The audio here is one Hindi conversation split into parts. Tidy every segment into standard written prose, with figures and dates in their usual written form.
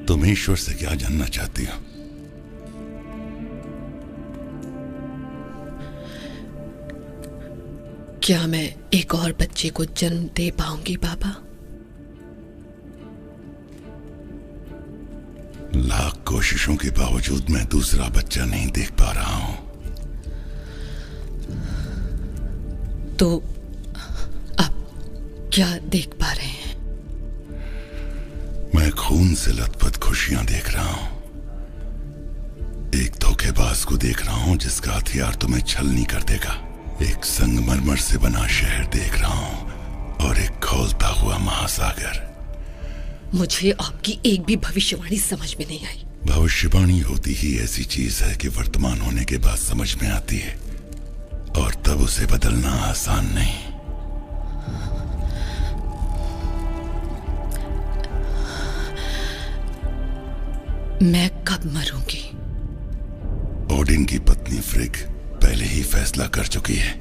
तुम ईश्वर से क्या जानना चाहती हो? क्या मैं एक और बच्चे को जन्म दे पाऊंगी बाबा? लाख कोशिशों के बावजूद मैं दूसरा बच्चा नहीं देख पा रहा हूं। तो अब क्या देख पा रहे हैं? मैं खून से लथपथ खुशियां देख रहा हूं। एक धोखेबाज को देख रहा हूं जिसका हथियार तुम्हें छलनी कर देगा। एक संगमरमर से बना शहर देख रहा हूं और एक खौलता हुआ महासागर। मुझे आपकी एक भी भविष्यवाणी समझ में नहीं आई। भविष्यवाणी होती ही ऐसी चीज है कि वर्तमान होने के बाद समझ में आती है और तब उसे बदलना आसान नहीं। मैं कब मरूंगी? ओडिन की पत्नी फ्रिग पहले ही फैसला कर चुकी है,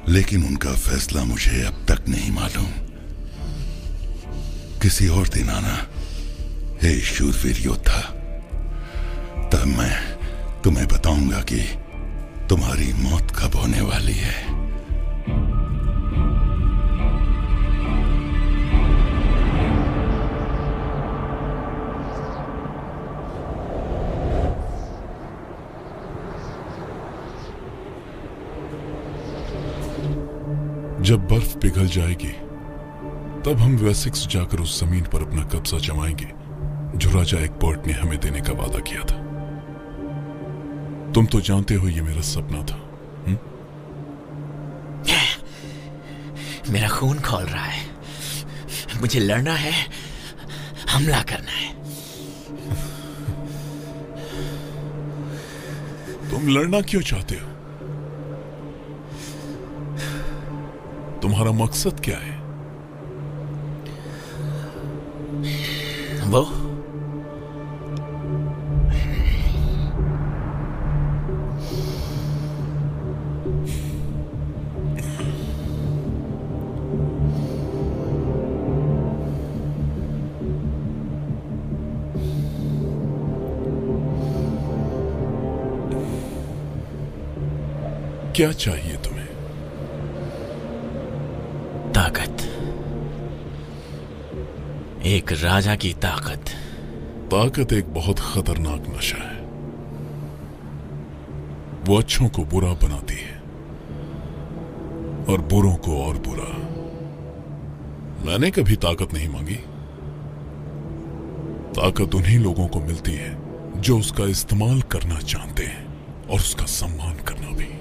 लेकिन उनका फैसला मुझे अब तक नहीं मालूम। किसी और दिन आना, हे शूरवीर योद्धा, तब मैं तुम्हें बताऊंगा कि तुम्हारी मौत कब होने वाली है। जब बर्फ पिघल जाएगी तब हम वेसेक्स जाकर उस जमीन पर अपना कब्जा जमाएंगे जो राजा एकबर्ट ने हमें देने का वादा किया था। तुम तो जानते हो ये मेरा सपना था। मेरा खून खौल रहा है, मुझे लड़ना है, हमला करना है। तुम लड़ना क्यों चाहते हो? तुम्हारा मकसद क्या है? वो क्या चाहिए तुम्हें? ताकत, एक राजा की ताकत। ताकत एक बहुत खतरनाक नशा है। वो अच्छों को बुरा बनाती है और बुरों को और बुरा। मैंने कभी ताकत नहीं मांगी। ताकत उन्हीं लोगों को मिलती है जो उसका इस्तेमाल करना जानते हैं और उसका सम्मान करना भी।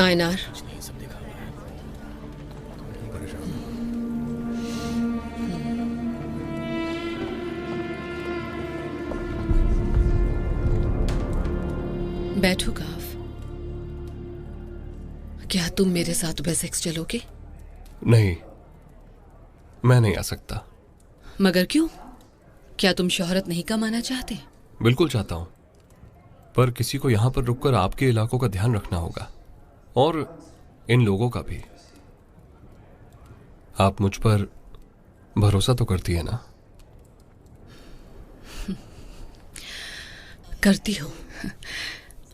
आयनार, बैठो काफ। क्या तुम मेरे साथ वेसेक्स चलोगे? नहीं, मैं नहीं आ सकता। मगर क्यों? क्या तुम शोहरत नहीं कमाना चाहते? बिल्कुल चाहता हूं, पर किसी को यहां पर रुककर आपके इलाकों का ध्यान रखना होगा और इन लोगों का भी। आप मुझ पर भरोसा तो करती है ना? करती हूँ,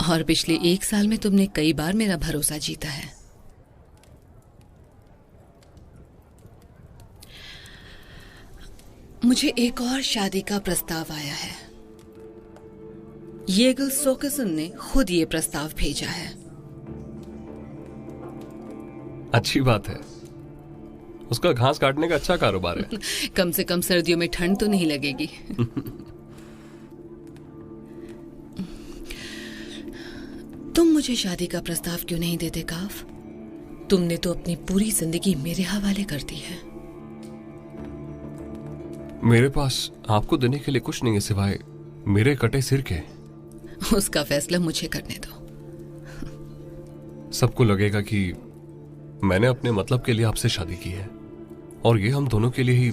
और पिछले 1 साल में तुमने कई बार मेरा भरोसा जीता है। मुझे एक और शादी का प्रस्ताव आया है। येगल सोकसन ने खुद ये प्रस्ताव भेजा है। अच्छी बात है, उसका घास काटने का अच्छा कारोबार है। कम से कम सर्दियों में ठंड तो नहीं लगेगी। तुम मुझे शादी का प्रस्ताव क्यों नहीं देते काफ? तुमने तो अपनी पूरी जिंदगी मेरे हवाले कर दी है। मेरे पास आपको देने के लिए कुछ नहीं है सिवाय मेरे कटे सिर के। उसका फैसला मुझे करने दो। सबको लगेगा कि मैंने अपने मतलब के लिए आपसे शादी की है, और ये हम दोनों के लिए ही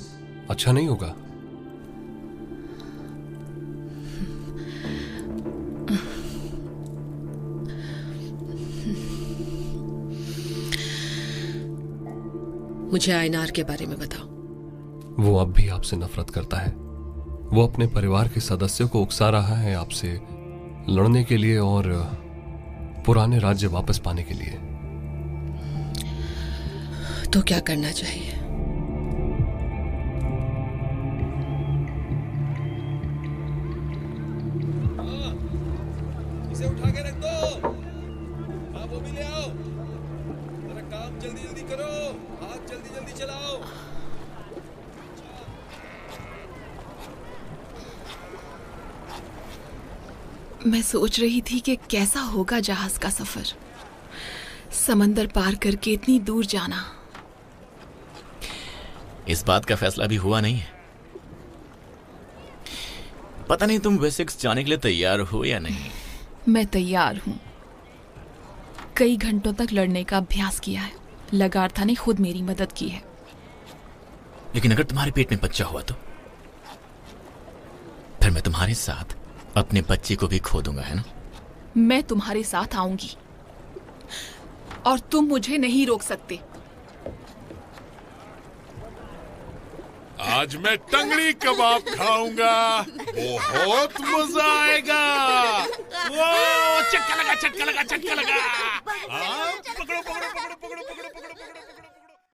अच्छा नहीं होगा। मुझे आयनार के बारे में बताओ। वो अब भी आपसे नफरत करता है। वो अपने परिवार के सदस्यों को उकसा रहा है आपसे लड़ने के लिए और पुराने राज्य वापस पाने के लिए। तो क्या करना चाहिए? इसे उठा के रख दो। हाँ, वो भी ले आओ। जरा काम जल्दी जल्दी करो, हाथ जल्दी जल्दी चलाओ। मैं सोच रही थी कि कैसा होगा जहाज का सफर, समंदर पार करके इतनी दूर जाना। इस बात का फैसला भी हुआ नहीं है। पता नहीं तुम वेसेक्स जाने के लिए तैयार हो या नहीं। मैं तैयार हूं। कई घंटों तक लड़ने का अभ्यास किया है। लगार्था ने खुद मेरी मदद की है। लेकिन अगर तुम्हारे पेट में बच्चा हुआ तो फिर मैं तुम्हारे साथ अपने बच्चे को भी खो दूंगा, है ना? मैं तुम्हारे साथ आऊंगी और तुम मुझे नहीं रोक सकते। आज मैं टंगड़ी कबाब खाऊंगा, बहुत मजा आएगा। वो चक्का लगा, चक्का लगा, चक्का लगा। हाँ, पकड़ो पकड़ो पकड़ो।